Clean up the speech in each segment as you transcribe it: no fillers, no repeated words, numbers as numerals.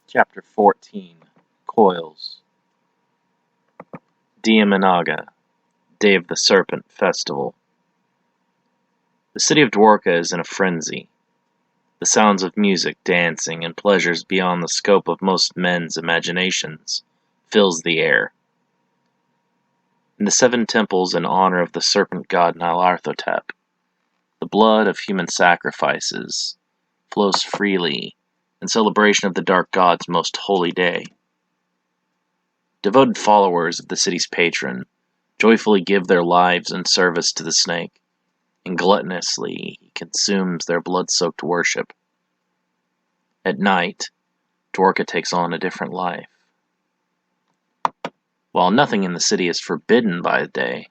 Chapter 14, Coils. Diam Anaga, Day of the Serpent Festival. The city of Dwarka is in a frenzy. The sounds of music, dancing, and pleasures beyond the scope of most men's imaginations fills the air. In the 7 temples in honor of the serpent god Nyarlathotep, the blood of human sacrifices flows freely in celebration of the dark god's most holy day. Devoted followers of the city's patron joyfully give their lives in service to the snake, and gluttonously he consumes their blood-soaked worship. At night, Dwarka takes on a different life. While nothing in the city is forbidden by day,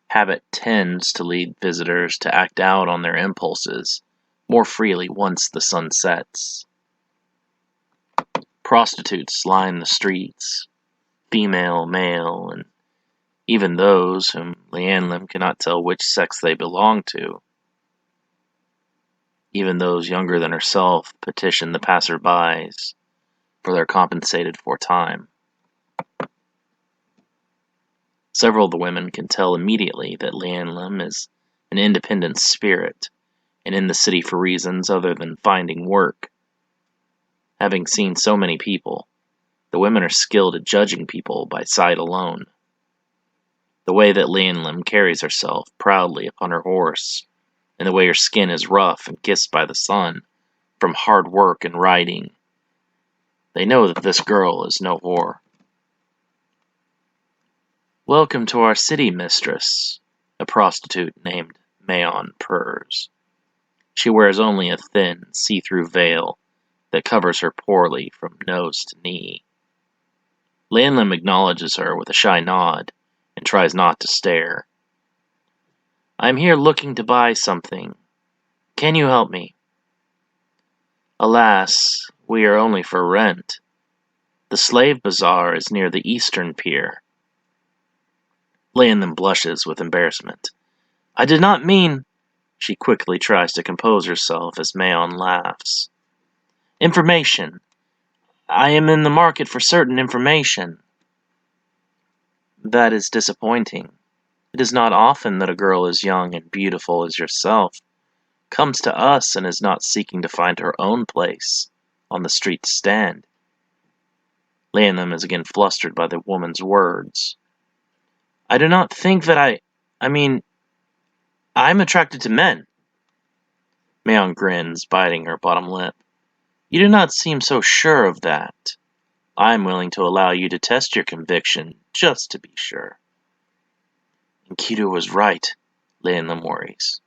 habit tends to lead visitors to act out on their impulses more freely once the sun sets. Prostitutes line the streets, female, male, and even those whom Lianlim cannot tell which sex they belong to. Even those younger than herself petition the passerbys for their compensated for time. Several of the women can tell immediately that Lianlim is an independent spirit, and in the city for reasons other than finding work. Having seen so many people, the women are skilled at judging people by sight alone. The way that Lianlim carries herself proudly upon her horse, and the way her skin is rough and kissed by the sun from hard work and riding, they know that this girl is no whore. "Welcome to our city, mistress," a prostitute named Mayon purrs. She wears only a thin, see-through veil that covers her poorly from nose to knee. Lianlim acknowledges her with a shy nod and tries not to stare. "I'm here looking to buy something. Can you help me?" "Alas, we are only for rent. The slave bazaar is near the eastern pier." Lianlim blushes with embarrassment. "I did not mean—" She quickly tries to compose herself as Mayon laughs. "Information. I am in the market for certain information." "That is disappointing. It is not often that a girl as young and beautiful as yourself comes to us and is not seeking to find her own place on the street stand." Lianlim is again flustered by the woman's words. "I do not think that I'm attracted to men." Mayon grins, biting her bottom lip. "You do not seem so sure of that. I am willing to allow you to test your conviction, just to be sure." "Enkidu was right," Lianlim worries.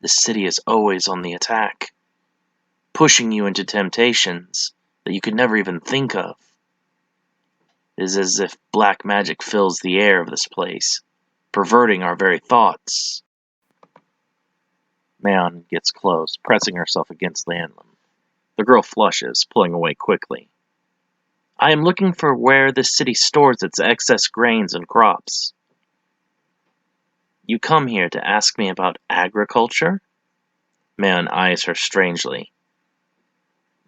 "This city is always on the attack, pushing you into temptations that you could never even think of. It is as if black magic fills the air of this place, perverting our very thoughts." Mayon gets close, pressing herself against Lianlim. The girl flushes, pulling away quickly. "I am looking for where this city stores its excess grains and crops." "You come here to ask me about agriculture?" Mayon eyes her strangely.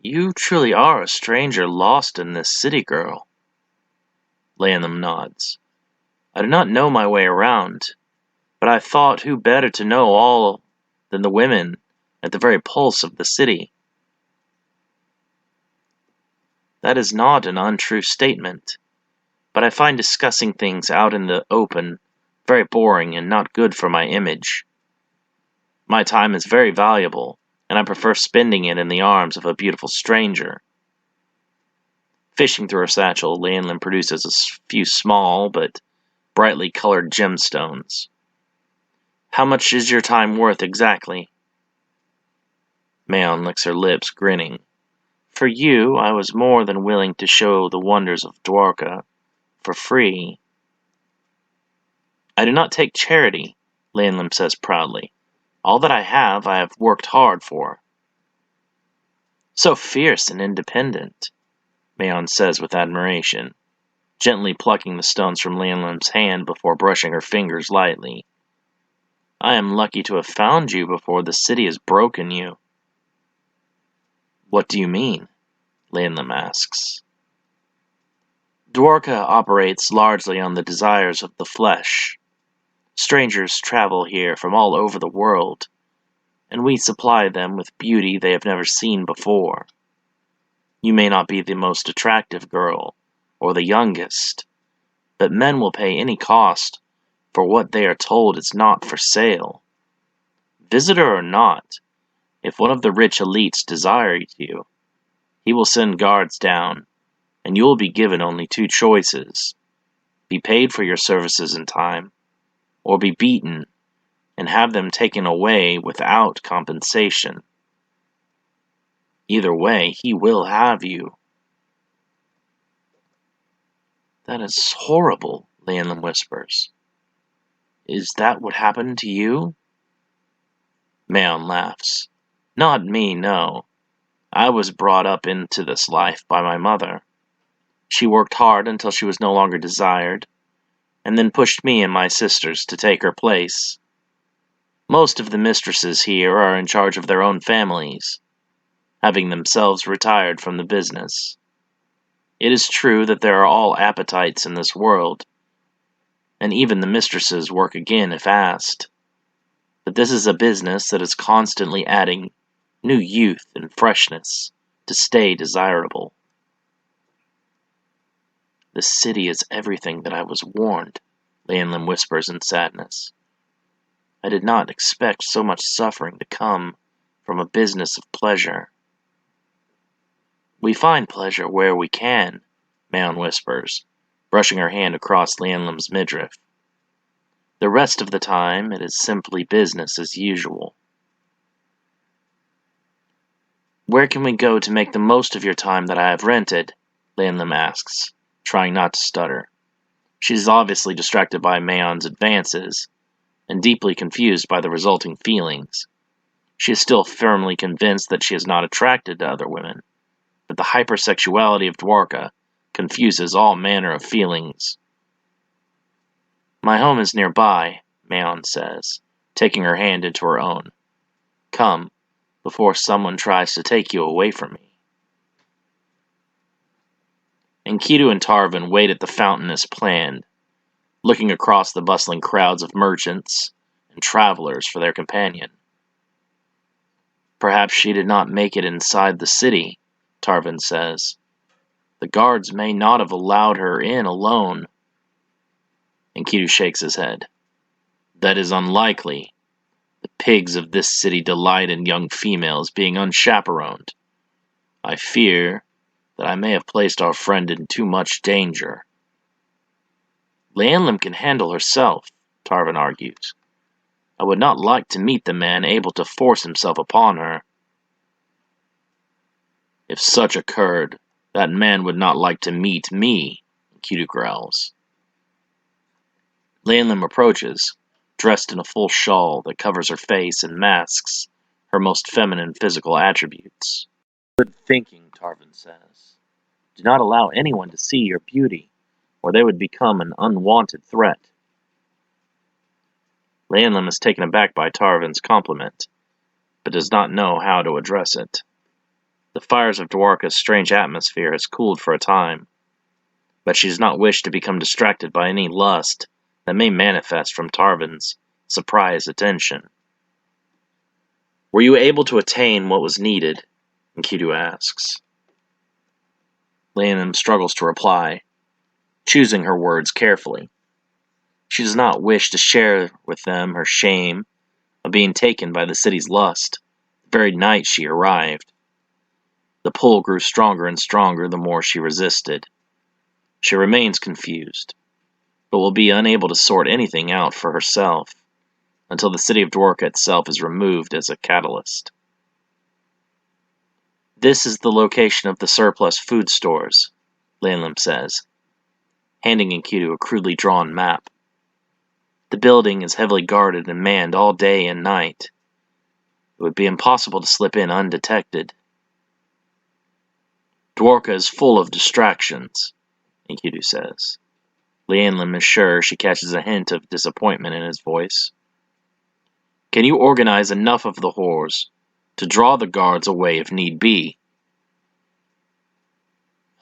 "You truly are a stranger lost in this city, girl." Lianlim nods. "I do not know my way around, but I thought who better to know all than the women at the very pulse of the city." "That is not an untrue statement, but I find discussing things out in the open very boring and not good for my image. My time is very valuable, and I prefer spending it in the arms of a beautiful stranger." Fishing through her satchel, Lianlim produces a few small but brightly colored gemstones. "How much is your time worth exactly?" Mayon licks her lips, grinning. "For you, I was more than willing to show the wonders of Dwarka for free." "I do not take charity," Lianlim says proudly. "All that I have worked hard for." "So fierce and independent," Mayon says with admiration, gently plucking the stones from Lianlim's hand before brushing her fingers lightly. "I am lucky to have found you before the city has broken you." "What do you mean?" Lanlam asks. Dwarka operates largely on the desires of the flesh. Strangers travel here from all over the world, and we supply them with beauty they have never seen before. You may not be the most attractive girl, or the youngest, but men will pay any cost for what they are told is not for sale. Visitor or not, if one of the rich elites desires you, he will send guards down, and you will be given only two choices: be paid for your services in time, or be beaten and have them taken away without compensation. Either way, he will have you. That is horrible, Lanlam whispers. Is that what happened to you? Maon laughs. Not me, no. I was brought up into this life by my mother. She worked hard until she was no longer desired, and then pushed me and my sisters to take her place. Most of the mistresses here are in charge of their own families, having themselves retired from the business. It is true that there are all appetites in this world, and even the mistresses work again if asked. But this is a business that is constantly adding new youth and freshness to stay desirable. The city is everything that I was warned, Lanlam whispers in sadness. I did not expect so much suffering to come from a business of pleasure. We find pleasure where we can, Maon whispers, brushing her hand across Lanlam's midriff. The rest of the time it is simply business as usual. Where can we go to make the most of your time that I have rented? Lanlam asks, trying not to stutter. She is obviously distracted by Maon's advances, and deeply confused by the resulting feelings. She is still firmly convinced that she is not attracted to other women, but the hypersexuality of Dwarka confuses all manner of feelings. My home is nearby, Maon says, taking her hand into her own. Come, before someone tries to take you away from me. Enkidu and Tarvin wait at the fountain as planned, looking across the bustling crowds of merchants and travelers for their companion. Perhaps she did not make it inside the city, Tarvin says. The guards may not have allowed her in alone. Enkidu shakes his head. That is unlikely. The pigs of this city delight in young females being unchaperoned. I fear that I may have placed our friend in too much danger. Lanlam can handle herself, Tarvin argues. I would not like to meet the man able to force himself upon her. If such occurred, that man would not like to meet me, Enkidu growls. Lanlam approaches, dressed in a full shawl that covers her face and masks her most feminine physical attributes. Good thinking, Tarvin says. Do not allow anyone to see your beauty, or they would become an unwanted threat. Lanlam is taken aback by Tarvin's compliment, but does not know how to address it. The fires of Dwarka's strange atmosphere has cooled for a time, but she does not wish to become distracted by any lust that may manifest from Tarvin's surprise attention. Were you able to attain what was needed? Enkidu asks. Lanlam struggles to reply, choosing her words carefully. She does not wish to share with them her shame of being taken by the city's lust the very night she arrived. The pull grew stronger and stronger the more she resisted. She remains confused, but will be unable to sort anything out for herself until the city of Dwarka itself is removed as a catalyst. This is the location of the surplus food stores, Lanlam says, handing Enkidu a crudely drawn map. The building is heavily guarded and manned all day and night. It would be impossible to slip in undetected. Dwarka is full of distractions, Enkidu says. Lanlam is sure she catches a hint of disappointment in his voice. Can you organize enough of the whores to draw the guards away if need be?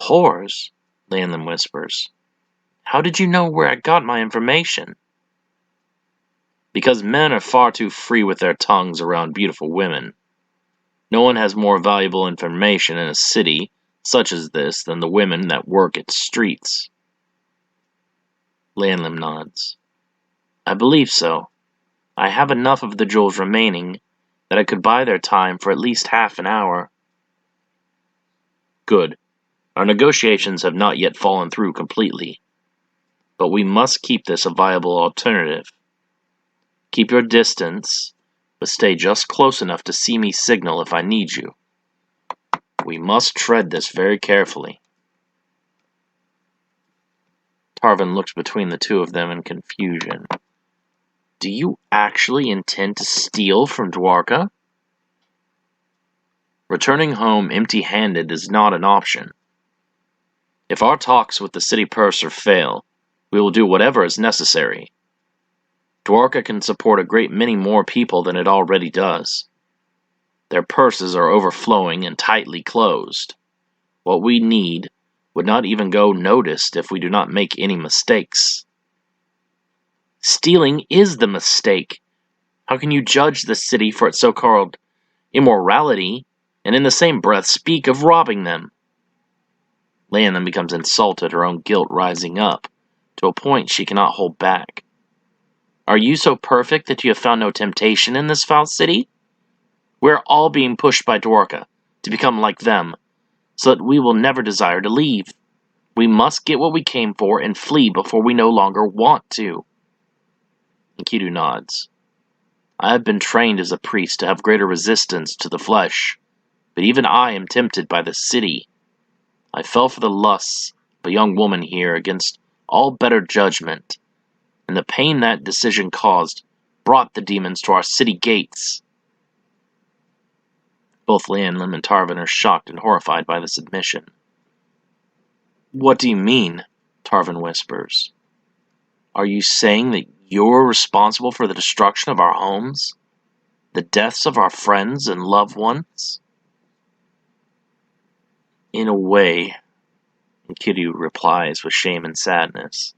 Whores? Lanlin whispers. How did you know where I got my information? Because men are far too free with their tongues around beautiful women. No one has more valuable information in a city such as this than the women that work its streets. Lanlin nods. I believe so. I have enough of the jewels remaining that I could buy their time for at least half an hour. Good. Our negotiations have not yet fallen through completely. But we must keep this a viable alternative. Keep your distance, but stay just close enough to see me signal if I need you. We must tread this very carefully. Tarvin looks between the two of them in confusion. Do you actually intend to steal from Dwarka? Returning home empty-handed is not an option. If our talks with the city purser fail, we will do whatever is necessary. Dwarka can support a great many more people than it already does. Their purses are overflowing and tightly closed. What we need would not even go noticed if we do not make any mistakes. Stealing is the mistake. How can you judge the city for its so-called immorality, and in the same breath speak of robbing them? Lanlin becomes insulted, her own guilt rising up, to a point she cannot hold back. Are you so perfect that you have found no temptation in this foul city? We're all being pushed by Dwarka to become like them, so that we will never desire to leave. We must get what we came for and flee before we no longer want to. Enkidu nods. I have been trained as a priest to have greater resistance to the flesh, but even I am tempted by the city. I fell for the lusts of a young woman here against all better judgment, and the pain that decision caused brought the demons to our city gates. Both Lanlin and Tarvin are shocked and horrified by this admission. What do you mean? Tarvin whispers. Are you saying that you're responsible for the destruction of our homes? The deaths of our friends and loved ones? In a way, Enkidu replies with shame and sadness.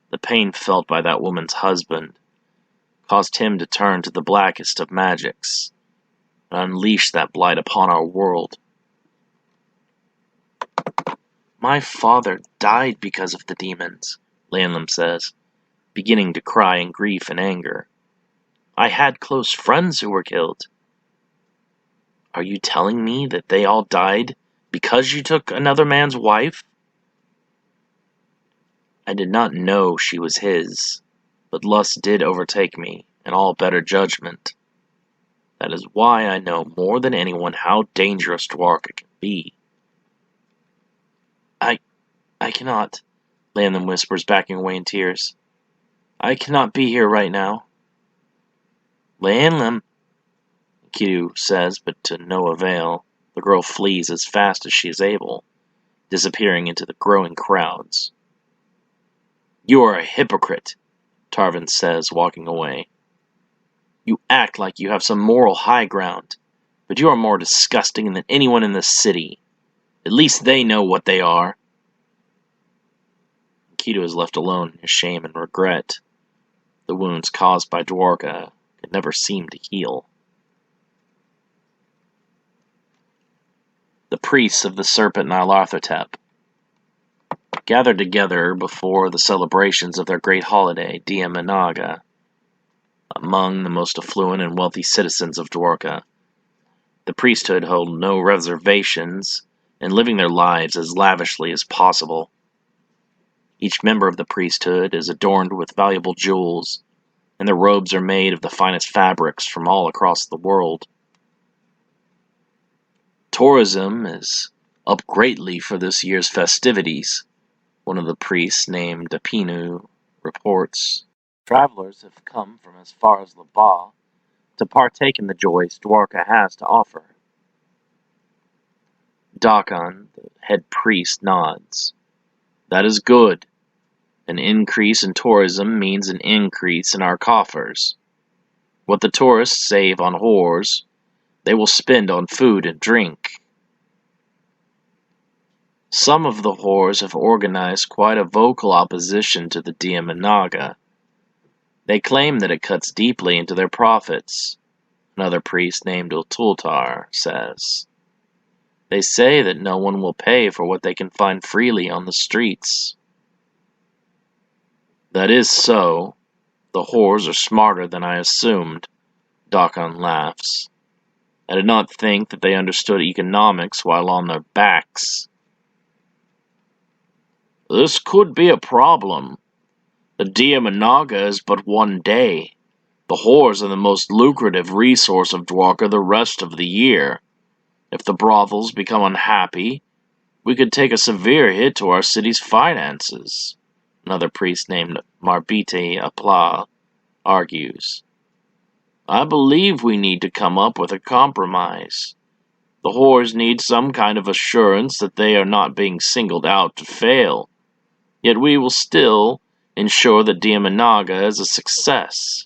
The pain felt by that woman's husband caused him to turn to the blackest of magics and unleash that blight upon our world. My father died because of the demons, Lanlin says, beginning to cry in grief and anger. I had close friends who were killed. Are you telling me that they all died because you took another man's wife? I did not know she was his, but lust did overtake me, and all better judgment. That is why I know more than anyone how dangerous Dwarka can be. I cannot, Lanlin whispers, backing away in tears. I cannot be here right now. Lanlin, Enkidu says, but to no avail. The girl flees as fast as she is able, disappearing into the growing crowds. You are a hypocrite, Tarvin says, walking away. You act like you have some moral high ground, but you are more disgusting than anyone in this city. At least they know what they are. Enkidu is left alone in his shame and regret. The wounds caused by Dwarka could never seem to heal. The priests of the Serpent and Nyarlathotep gathered together before the celebrations of their great holiday, Diam Anaga. Among the most affluent and wealthy citizens of Dwarka, the priesthood held no reservations in living their lives as lavishly as possible. Each member of the priesthood is adorned with valuable jewels, and their robes are made of the finest fabrics from all across the world. Tourism is up greatly for this year's festivities, one of the priests named Apinu reports. Travelers have come from as far as Laba to partake in the joys Dwarka has to offer. Dakan, the head priest, nods. That is good. An increase in tourism means an increase in our coffers. What the tourists save on whores, they will spend on food and drink. Some of the whores have organized quite a vocal opposition to the Diam Anaga. They claim that it cuts deeply into their profits, another priest named Ultultar says. They say that no one will pay for what they can find freely on the streets. That is so. The whores are smarter than I assumed, Dakon laughs. I did not think that they understood economics while on their backs. This could be a problem. The Diam Anaga is but one day. The whores are the most lucrative resource of Dwarka the rest of the year. If the brothels become unhappy, we could take a severe hit to our city's finances, another priest named Marbite Apla argues. I believe we need to come up with a compromise. The whores need some kind of assurance that they are not being singled out to fail. Yet we will still ensure that Diam Anaga is a success.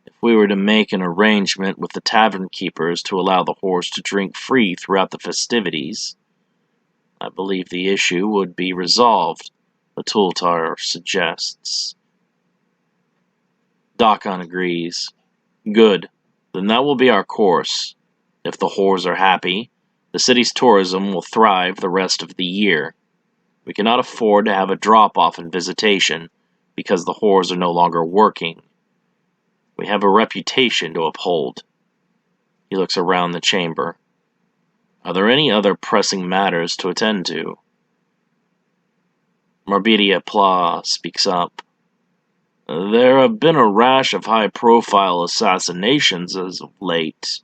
If we were to make an arrangement with the tavern keepers to allow the whores to drink free throughout the festivities, I believe the issue would be resolved, the Tultar suggests. Dakon agrees. Good, then that will be our course. If the whores are happy, the city's tourism will thrive the rest of the year. We cannot afford to have a drop-off in visitation because the whores are no longer working. We have a reputation to uphold. He looks around the chamber. Are there any other pressing matters to attend to? Marbidia Pla speaks up. There have been a rash of high-profile assassinations as of late.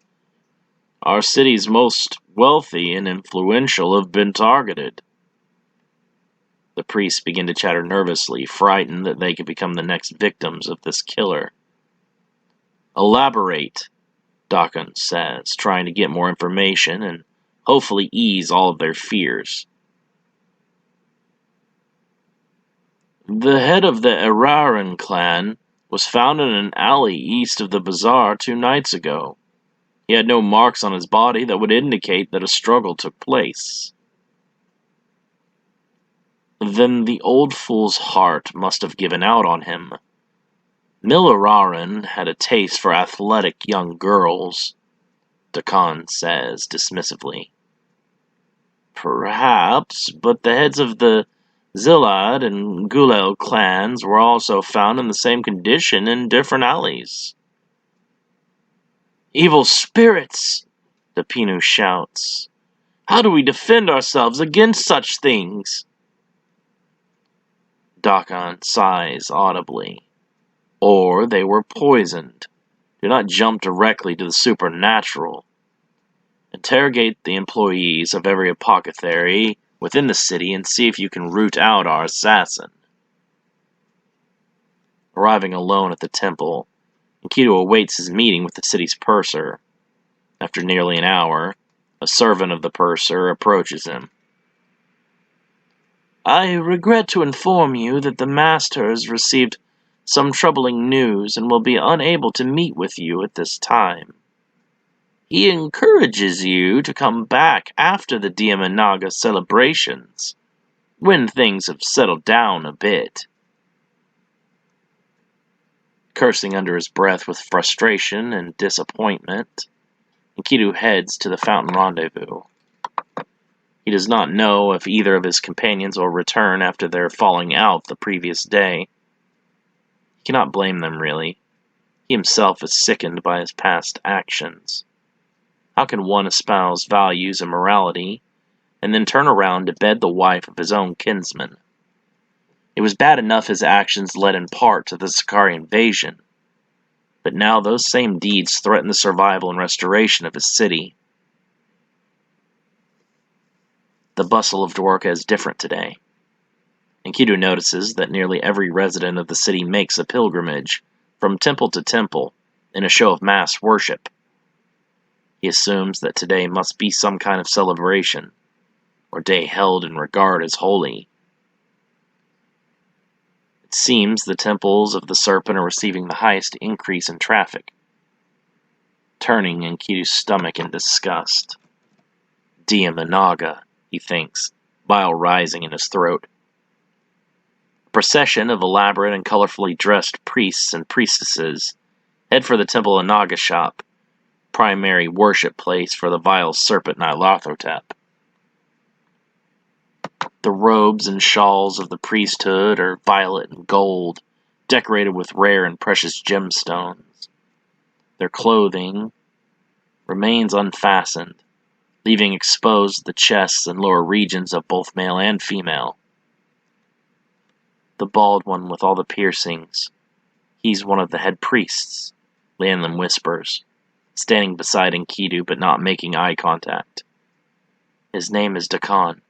Our city's most wealthy and influential have been targeted. The priests begin to chatter nervously, frightened that they could become the next victims of this killer. Elaborate, Dakon says, trying to get more information and hopefully ease all of their fears. The head of the Eraran clan was found in an alley east of the bazaar 2 nights ago. He had no marks on his body that would indicate that a struggle took place. Then the old fool's heart must have given out on him. Milararan had a taste for athletic young girls, Dakon says dismissively. Perhaps, but the heads of the Zilad and Gulel clans were also found in the same condition in different alleys. Evil spirits! The Pinu shouts. How do we defend ourselves against such things? Dakon sighs audibly. Or they were poisoned. Do not jump directly to the supernatural. Interrogate the employees of every apothecary within the city and see if you can root out our assassin. Arriving alone at the temple, Enkidu awaits his meeting with the city's purser. After nearly an hour, a servant of the purser approaches him. I regret to inform you that the master has received some troubling news and will be unable to meet with you at this time. He encourages you to come back after the Diam Anaga celebrations, when things have settled down a bit. Cursing under his breath with frustration and disappointment, Enkidu heads to the fountain rendezvous. He does not know if either of his companions will return after their falling out the previous day. He cannot blame them, really. He himself is sickened by his past actions. How can one espouse values and morality, and then turn around to bed the wife of his own kinsman? It was bad enough his actions led in part to the Sakari invasion, but now those same deeds threaten the survival and restoration of his city. The bustle of Dwarka is different today. Enkidu notices that nearly every resident of the city makes a pilgrimage, from temple to temple, in a show of mass worship. He assumes that today must be some kind of celebration, or day held in regard as holy. It seems the temples of the Serpent are receiving the highest increase in traffic. Turning Enkidu's stomach in disgust. Diam Anaga, he thinks, bile rising in his throat. A procession of elaborate and colorfully dressed priests and priestesses head for the Temple Anaga shop, primary worship place for the vile Serpent Nyarlathotep. The robes and shawls of the priesthood are violet and gold, decorated with rare and precious gemstones. Their clothing remains unfastened, leaving exposed the chests and lower regions of both male and female. The bald one with all the piercings, he's one of the head priests, Lanlum whispers, standing beside Enkidu but not making eye contact. His name is Dakan.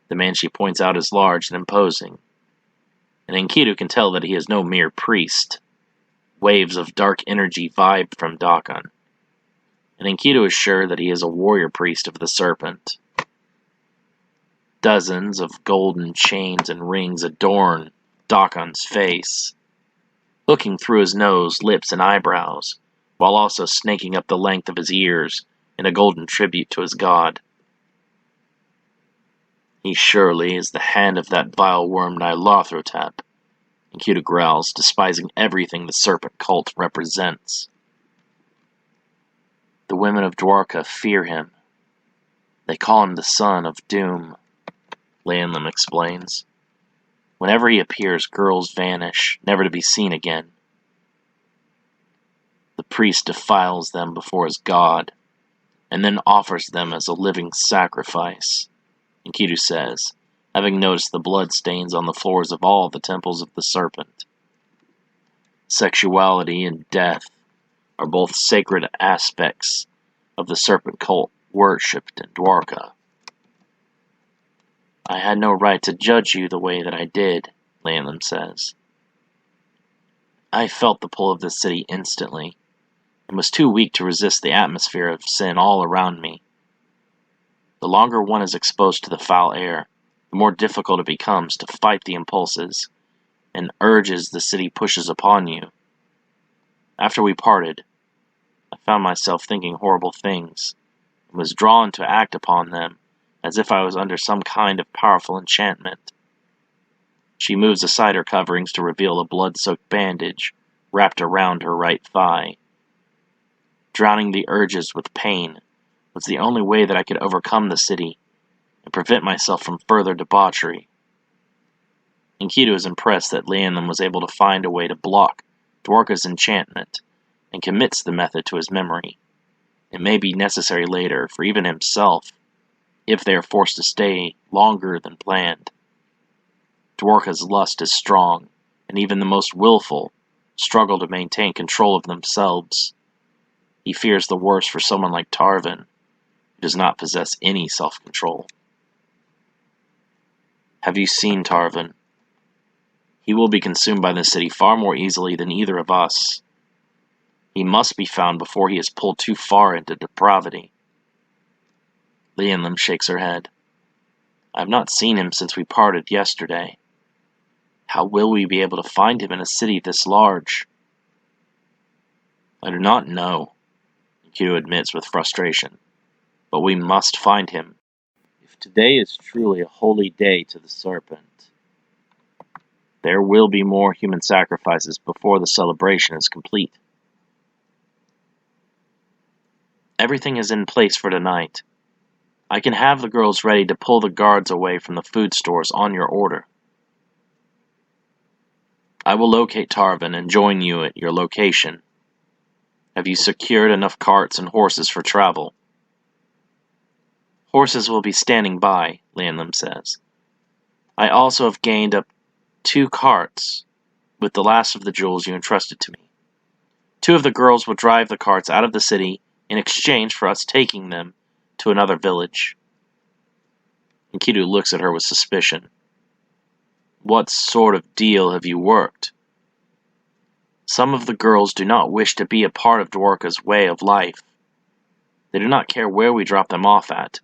The man she points out is large and imposing, and Enkidu can tell that he is no mere priest. Waves of dark energy vibe from Dakan, and Enkidu is sure that he is a warrior priest of the Serpent. Dozens of golden chains and rings adorn Dakan's face, hooking through his nose, lips, and eyebrows, while also snaking up the length of his ears in a golden tribute to his god. He surely is the hand of that vile worm Nyarlathotep, Enkidu growls, despising everything the Serpent cult represents. The women of Dwarka fear him. They call him the son of doom, Lanlum explains. Whenever he appears, girls vanish, never to be seen again. The priest defiles them before his god, and then offers them as a living sacrifice, Enkidu says, having noticed the blood stains on the floors of all the temples of the Serpent. Sexuality and death are both sacred aspects of the Serpent cult worshipped in Dwarka. I had no right to judge you the way that I did, Lanlum says. I felt the pull of the city instantly, and was too weak to resist the atmosphere of sin all around me. The longer one is exposed to the foul air, the more difficult it becomes to fight the impulses and urges the city pushes upon you. After we parted, I found myself thinking horrible things, and was drawn to act upon them as if I was under some kind of powerful enchantment. She moves aside her coverings to reveal a blood-soaked bandage wrapped around her right thigh. Drowning the urges with pain was the only way that I could overcome the city and prevent myself from further debauchery. Enkidu is impressed that Lanlum was able to find a way to block Dwarka's enchantment and commits the method to his memory. It may be necessary later for even himself if they are forced to stay longer than planned. Dwarka's lust is strong, and even the most willful struggle to maintain control of themselves. He fears the worst for someone like Tarvin, who does not possess any self-control. Have you seen Tarvin? He will be consumed by the city far more easily than either of us. He must be found before he is pulled too far into depravity. Lanlum shakes her head. I have not seen him since we parted yesterday. How will we be able to find him in a city this large? I do not know, Enkidu admits with frustration, but we must find him. If today is truly a holy day to the Serpent, there will be more human sacrifices before the celebration is complete. Everything is in place for tonight. I can have the girls ready to pull the guards away from the food stores on your order. I will locate Tarvin and join you at your location. Have you secured enough carts and horses for travel? Horses will be standing by, Lanlum says. I also have gained up 2 carts with the last of the jewels you entrusted to me. 2 of the girls will drive the carts out of the city in exchange for us taking them to another village. Enkidu looks at her with suspicion. What sort of deal have you worked? Some of the girls do not wish to be a part of Dwarka's way of life. They do not care where we drop them off at,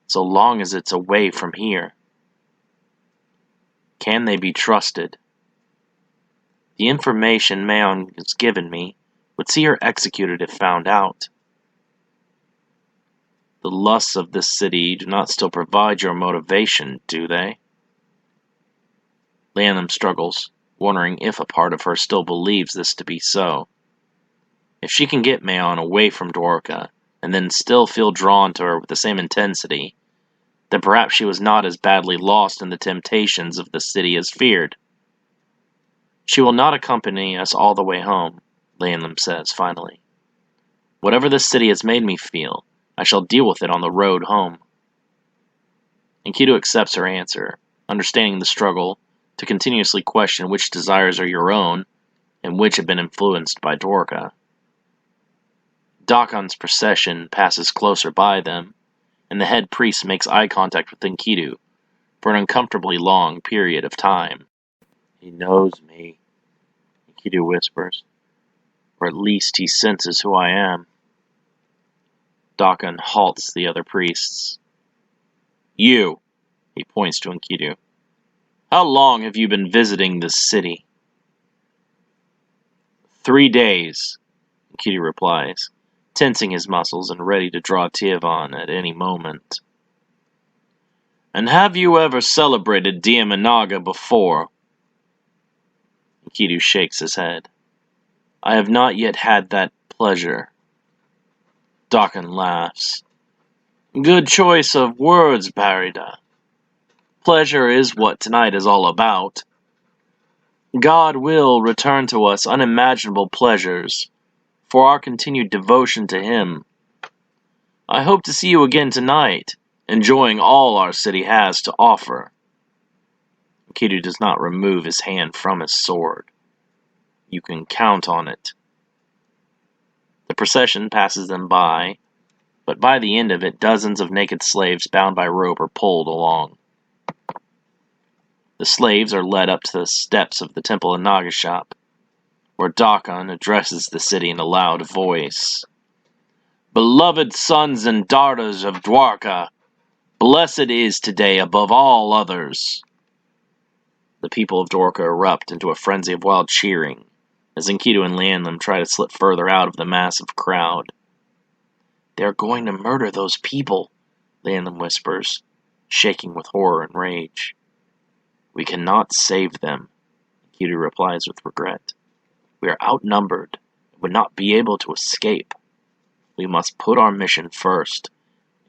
so long as it's away from here. Can they be trusted? The information Mayon has given me would see her executed if found out. The lusts of this city do not still provide your motivation, do they? Leanum struggles, wondering if a part of her still believes this to be so. If she can get Maon away from Dwarka, and then still feel drawn to her with the same intensity, then perhaps she was not as badly lost in the temptations of the city as feared. She will not accompany us all the way home, Leanum says finally. Whatever this city has made me feel, I shall deal with it on the road home. Enkidu accepts her answer, understanding the struggle to continuously question which desires are your own and which have been influenced by Dwarka. Dakon's procession passes closer by them, and the head priest makes eye contact with Enkidu for an uncomfortably long period of time. He knows me, Enkidu whispers, or at least he senses who I am. Dakon halts the other priests. You, he points to Enkidu. How long have you been visiting this city? 3 days, Enkidu replies, tensing his muscles and ready to draw Tiavan at any moment. And have you ever celebrated Diam Anaga before? Enkidu shakes his head. I have not yet had that pleasure. Dakon laughs. Good choice of words, Barida. Pleasure is what tonight is all about. God will return to us unimaginable pleasures for our continued devotion to Him. I hope to see you again tonight, enjoying all our city has to offer. Enkidu does not remove his hand from his sword. You can count on it. The procession passes them by, but by the end of it, dozens of naked slaves bound by rope are pulled along. The slaves are led up to the steps of the Temple Anaga shop, where Dakon addresses the city in a loud voice. Beloved sons and daughters of Dwarka, blessed is today above all others. The people of Dwarka erupt into a frenzy of wild cheering, as Enkidu and Leanum try to slip further out of the massive crowd. They are going to murder those people, Leanum whispers, shaking with horror and rage. We cannot save them, Enkidu replies with regret. We are outnumbered and would not be able to escape. We must put our mission first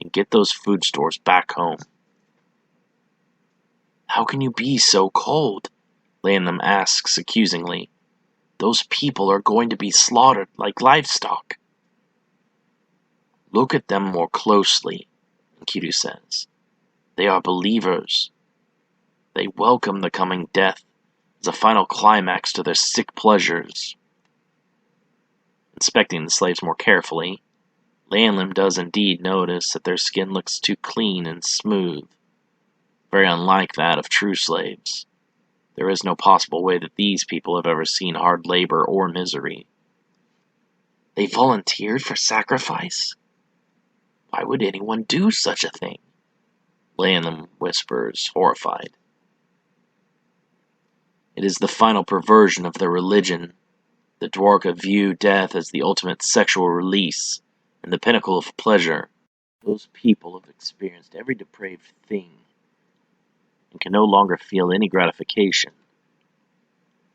and get those food stores back home. How can you be so cold? Leanum asks accusingly. Those people are going to be slaughtered like livestock. Look at them more closely, Enkidu says. They are believers. They welcome the coming death as a final climax to their sick pleasures. Inspecting the slaves more carefully, Leanum does indeed notice that their skin looks too clean and smooth, very unlike that of true slaves. There is no possible way that these people have ever seen hard labor or misery. They volunteered for sacrifice? Why would anyone do such a thing? Leanum whispers, horrified. It is the final perversion of their religion. The Dwarka view death as the ultimate sexual release and the pinnacle of pleasure. Those people have experienced every depraved thing and can no longer feel any gratification.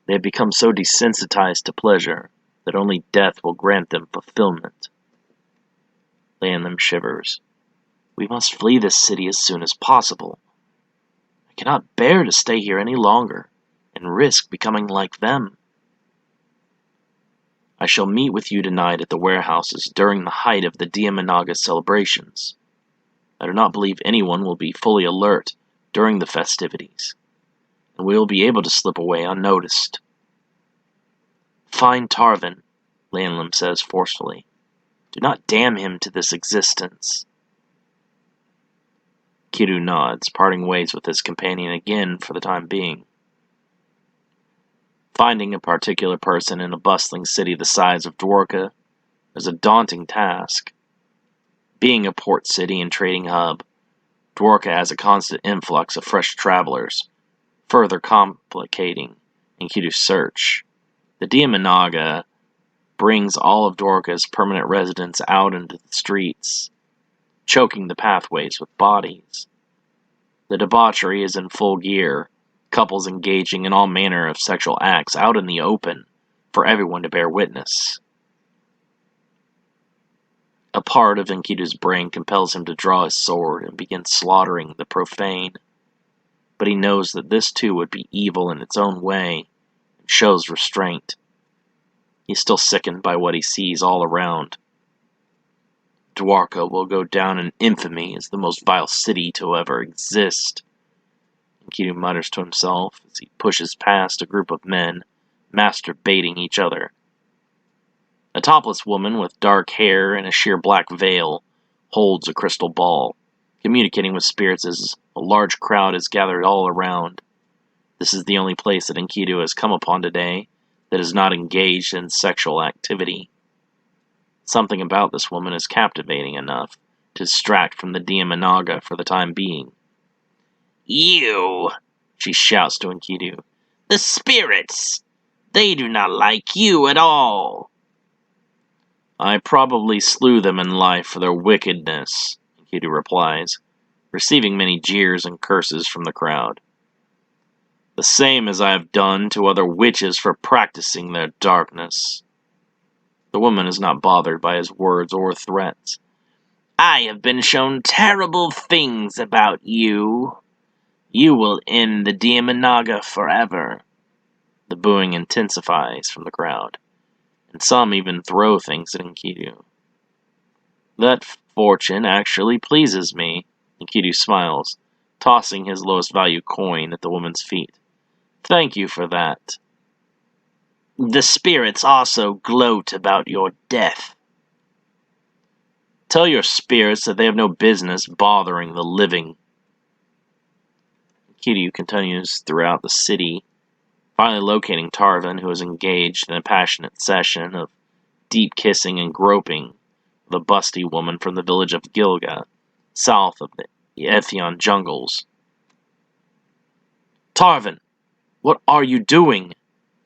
They have become so desensitized to pleasure that only death will grant them fulfillment. Leanum shivers. We must flee this city as soon as possible. I cannot bear to stay here any longer and risk becoming like them. I shall meet with you tonight at the warehouses during the height of the Diam Anaga celebrations. I do not believe anyone will be fully alert during the festivities, and we will be able to slip away unnoticed. Find Tarvin, Leanum says forcefully. Do not damn him to this existence. Enkidu nods, parting ways with his companion again for the time being. Finding a particular person in a bustling city the size of Dwarka is a daunting task. Being a port city and trading hub, Dwarka has a constant influx of fresh travelers, further complicating Enkidu's search. The Diam Anaga brings all of Dwarka's permanent residents out into the streets, choking the pathways with bodies. The debauchery is in full gear, couples engaging in all manner of sexual acts out in the open for everyone to bear witness. A part of Enkidu's brain compels him to draw his sword and begin slaughtering the profane, but he knows that this too would be evil in its own way and shows restraint. He's still sickened by what he sees all around. Dwarka will go down in infamy as the most vile city to ever exist, Enkidu mutters to himself as he pushes past a group of men masturbating each other. A topless woman with dark hair and a sheer black veil holds a crystal ball, communicating with spirits as a large crowd is gathered all around. This is the only place that Enkidu has come upon today that is not engaged in sexual activity. Something about this woman is captivating enough to distract from the Diam Anaga for the time being. "You!" she shouts to Enkidu. "The spirits! They do not like you at all!" "I probably slew them in life for their wickedness," Enkidu replies, receiving many jeers and curses from the crowd. "The same as I have done to other witches for practicing their darkness." The woman is not bothered by his words or threats. "I have been shown terrible things about you. You will end the Diam Anaga forever." The booing intensifies from the crowd, and some even throw things at Enkidu. "That fortune actually pleases me," Enkidu smiles, tossing his lowest value coin at the woman's feet. "Thank you for that." "The spirits also gloat about your death." "Tell your spirits that they have no business bothering the living." Enkidu continues throughout the city, finally locating Tarvin, who is engaged in a passionate session of deep kissing and groping with a busty woman from the village of Gilga, south of the Ethion jungles. "Tarvin, what are you doing?"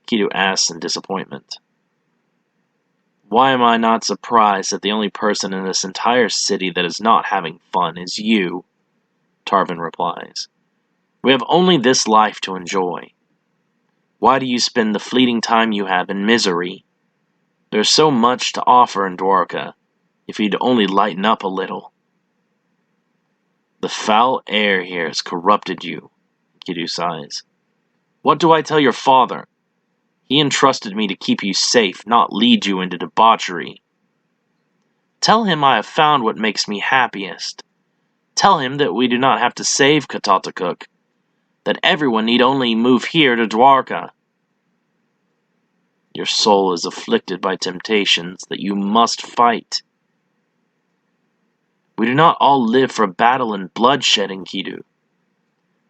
Enkidu asks in disappointment. "Why am I not surprised that the only person in this entire city that is not having fun is you?" Tarvin replies. "We have only this life to enjoy. Why do you spend the fleeting time you have in misery? There's so much to offer in Dwarka, if you'd only lighten up a little." "The foul air here has corrupted you," Enkidu sighs. "What do I tell your father? He entrusted me to keep you safe, not lead you into debauchery." "Tell him I have found what makes me happiest. Tell him that we do not have to save Katatakuk, that everyone need only move here to Dwarka." "Your soul is afflicted by temptations that you must fight." "We do not all live for battle and bloodshed, Enkidu.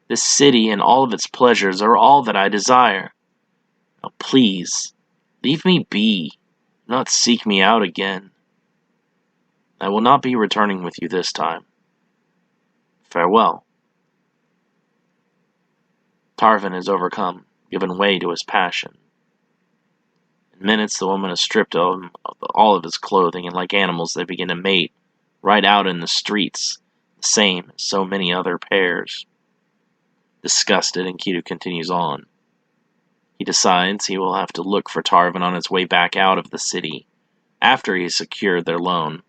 This city and all of its pleasures are all that I desire. Now please, leave me be. Do not seek me out again. I will not be returning with you this time. Farewell." Tarvin is overcome, given way to his passion. In minutes, the woman has stripped him of all of his clothing, and like animals, they begin to mate right out in the streets, the same as so many other pairs. Disgusted, Enkidu continues on. He decides he will have to look for Tarvin on his way back out of the city, after he has secured their loan.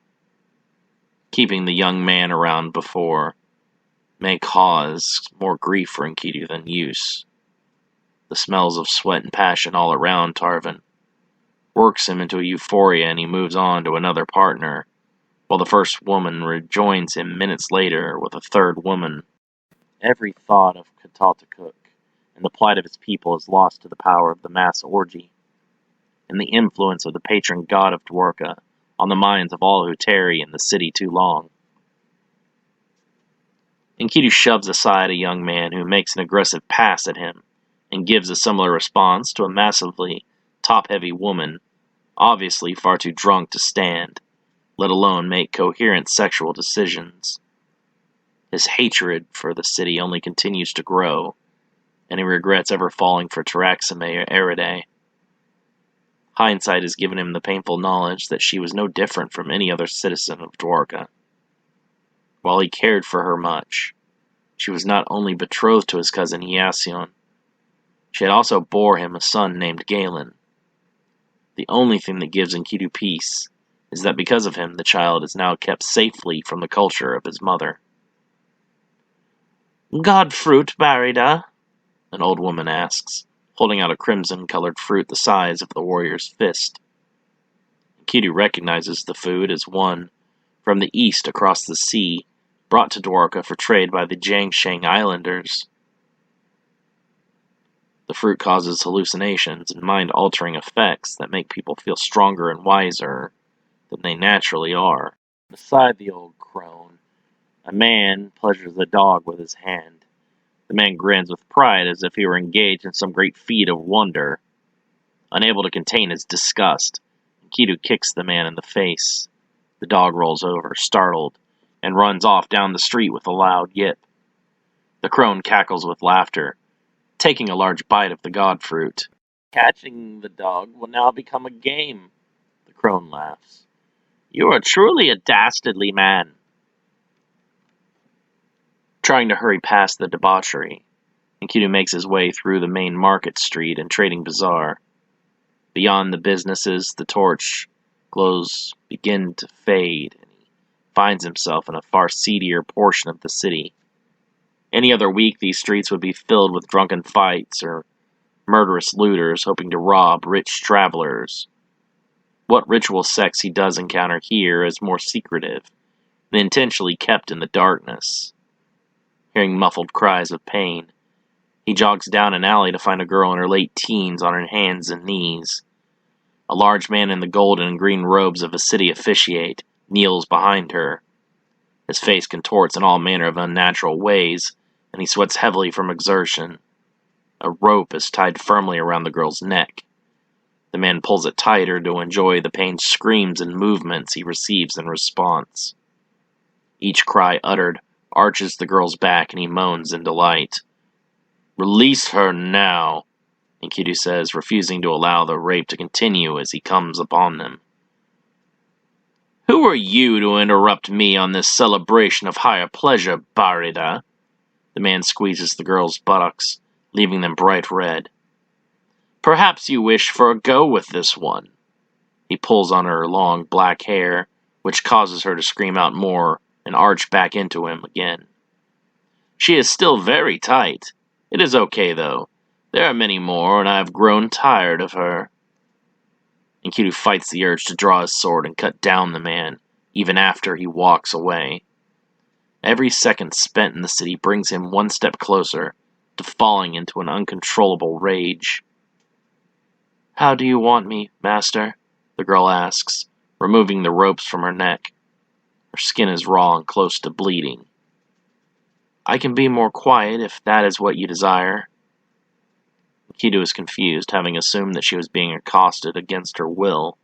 Keeping the young man around before may cause more grief for Enkidu than use. The smells of sweat and passion all around Tarvin works him into a euphoria, and he moves on to another partner, while the first woman rejoins him minutes later with a third woman. Every thought of Katatakuk and the plight of his people is lost to the power of the mass orgy, and the influence of the patron god of Dwarka on the minds of all who tarry in the city too long. Enkidu shoves aside a young man who makes an aggressive pass at him, and gives a similar response to a massively top-heavy woman, obviously far too drunk to stand, let alone make coherent sexual decisions. His hatred for the city only continues to grow, and he regrets ever falling for Taraxime or Eridae. Hindsight has given him the painful knowledge that she was no different from any other citizen of Dwarka. while he cared for her much. She was not only betrothed to his cousin Hyacion, she had also bore him a son named Galen. The only thing that gives Enkidu peace is that because of him the child is now kept safely from the culture of his mother. "God fruit, Barida?" an old woman asks, holding out a crimson-colored fruit the size of the warrior's fist. Enkidu recognizes the food as one from the east across the sea, brought to Dwarka for trade by the Jiangsheng Islanders. The fruit causes hallucinations and mind-altering effects that make people feel stronger and wiser than they naturally are. Beside the old crone, a man pleasures a dog with his hand. The man grins with pride as if he were engaged in some great feat of wonder. Unable to contain his disgust, Enkidu kicks the man in the face. The dog rolls over, startled, and runs off down the street with a loud yip. The crone cackles with laughter, taking a large bite of the god fruit. "Catching the dog will now become a game," the crone laughs. "You are truly a dastardly man." Trying to hurry past the debauchery, Enkidu makes his way through the main market street and trading bazaar. Beyond the businesses, the torch glows begin to fade, and he finds himself in a far seedier portion of the city. Any other week, these streets would be filled with drunken fights or murderous looters hoping to rob rich travelers. What ritual sects he does encounter here is more secretive and intentionally kept in the darkness. Hearing muffled cries of pain, he jogs down an alley to find a girl in her late teens on her hands and knees. A large man in the golden and green robes of a city officiate kneels behind her. His face contorts in all manner of unnatural ways, and he sweats heavily from exertion. A rope is tied firmly around the girl's neck. The man pulls it tighter to enjoy the pained screams and movements he receives in response. Each cry uttered arches the girl's back, and he moans in delight. "Release her now," Enkidu says, refusing to allow the rape to continue as he comes upon them. "Who are you to interrupt me on this celebration of higher pleasure, Barida?" The man squeezes the girl's buttocks, leaving them bright red. "Perhaps you wish for a go with this one." He pulls on her long black hair, which causes her to scream out more and arch back into him again. She is still very tight. It is okay, though. There are many more, and I have grown tired of her. Enkidu fights the urge to draw his sword and cut down the man, even after he walks away. Every second spent in the city brings him one step closer to falling into an uncontrollable rage. "How do you want me, master?" the girl asks, removing the ropes from her neck. Her skin is raw and close to bleeding. "I can be more quiet if that is what you desire." Enkidu is confused, having assumed that she was being accosted against her will.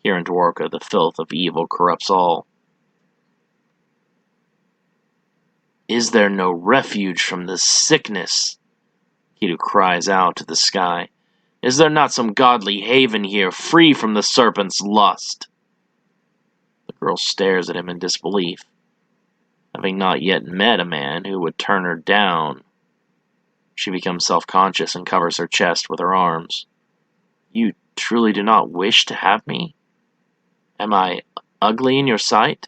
Here in Dwarka, the filth of evil corrupts all. "Is there no refuge from this sickness?" Enkidu cries out to the sky. "Is there not some godly haven here, free from the serpent's lust?" The girl stares at him in disbelief, having not yet met a man who would turn her down. She becomes self-conscious and covers her chest with her arms. "You truly do not wish to have me? Am I ugly in your sight?"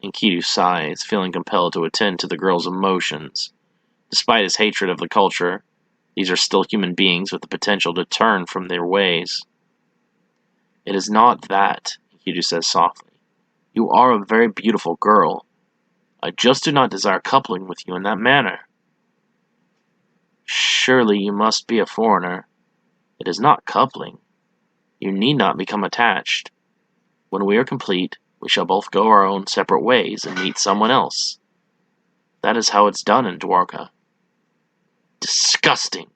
Enkidu sighs, feeling compelled to attend to the girl's emotions. Despite his hatred of the culture, these are still human beings with the potential to turn from their ways. "It is not that," Enkidu says softly. "You are a very beautiful girl. I just do not desire coupling with you in that manner." "Surely you must be a foreigner. It is not coupling. You need not become attached. When we are complete, we shall both go our own separate ways and meet someone else. That is how it's done in Dwarka." "Disgusting!"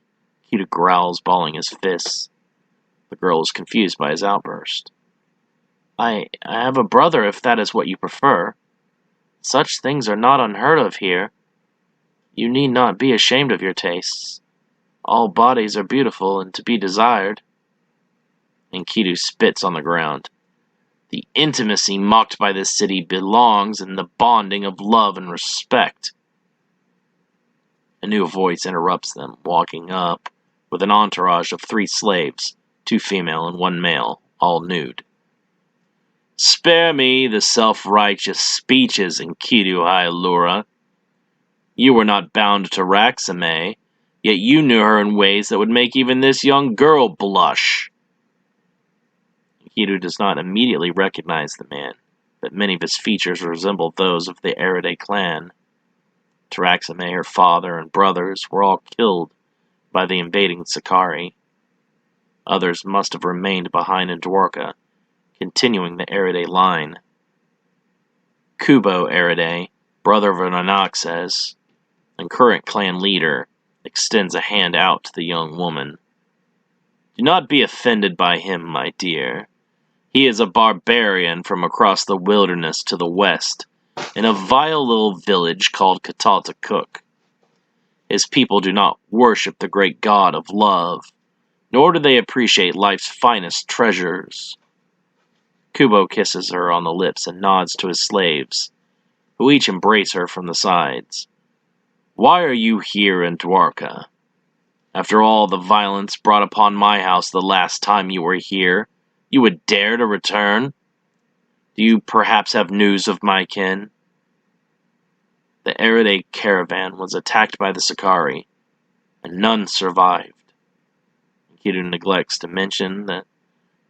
Enkidu growls, balling his fists. The girl is confused by his outburst. I have a brother if that is what you prefer. Such things are not unheard of here. You need not be ashamed of your tastes. All bodies are beautiful and to be desired." Enkidu spits on the ground. The intimacy mocked by this city belongs in the bonding of love and respect. A new voice interrupts them, walking up with an entourage of 3 slaves, 2 female and 1 male, all nude. Spare me the self-righteous speeches, Enkidu Chapter. You were not bound to Raxame, yet you knew her in ways that would make even this young girl blush. Enkidu does not immediately recognize the man, but many of his features resemble those of the Araday clan. Taraxame, her father, and brothers were all killed by the invading Sakari. Others must have remained behind in Dwarka, continuing the Araday line. Kubo Araday, brother of Anaxes, and current clan leader, extends a hand out to the young woman. Do not be offended by him, my dear. He is a barbarian from across the wilderness to the west, in a vile little village called Kataltakuk. His people do not worship the great god of love, nor do they appreciate life's finest treasures. Kubo kisses her on the lips and nods to his slaves, who each embrace her from the sides. Why are you here in Dwarka? After all the violence brought upon my house the last time you were here, you would dare to return? Do you perhaps have news of my kin? The Araday caravan was attacked by the Sakari, and none survived. Enkidu neglects to mention that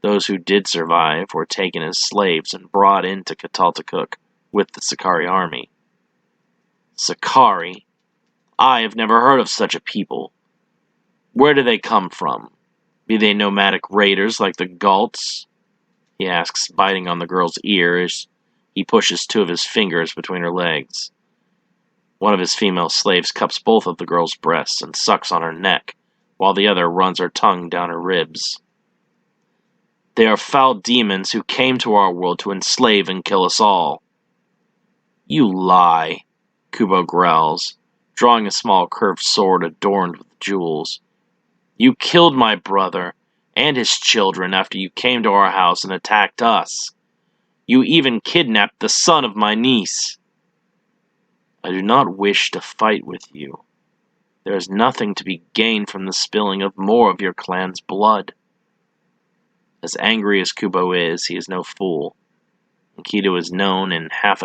those who did survive were taken as slaves and brought into Kataltakuk with the Sakari army. Sakari? I have never heard of such a people. Where do they come from? Be they nomadic raiders like the Galts? He asks, biting on the girl's ear as he pushes 2 of his fingers between her legs. One of his female slaves cups both of the girl's breasts and sucks on her neck, while the other runs her tongue down her ribs. They are foul demons who came to our world to enslave and kill us all. You lie, Kubo growls, drawing a small curved sword adorned with jewels. You killed my brother and his children after you came to our house and attacked us. You even kidnapped the son of my niece. I do not wish to fight with you. There is nothing to be gained from the spilling of more of your clan's blood. As angry as Kubo is, he is no fool. Enkidu is known in 6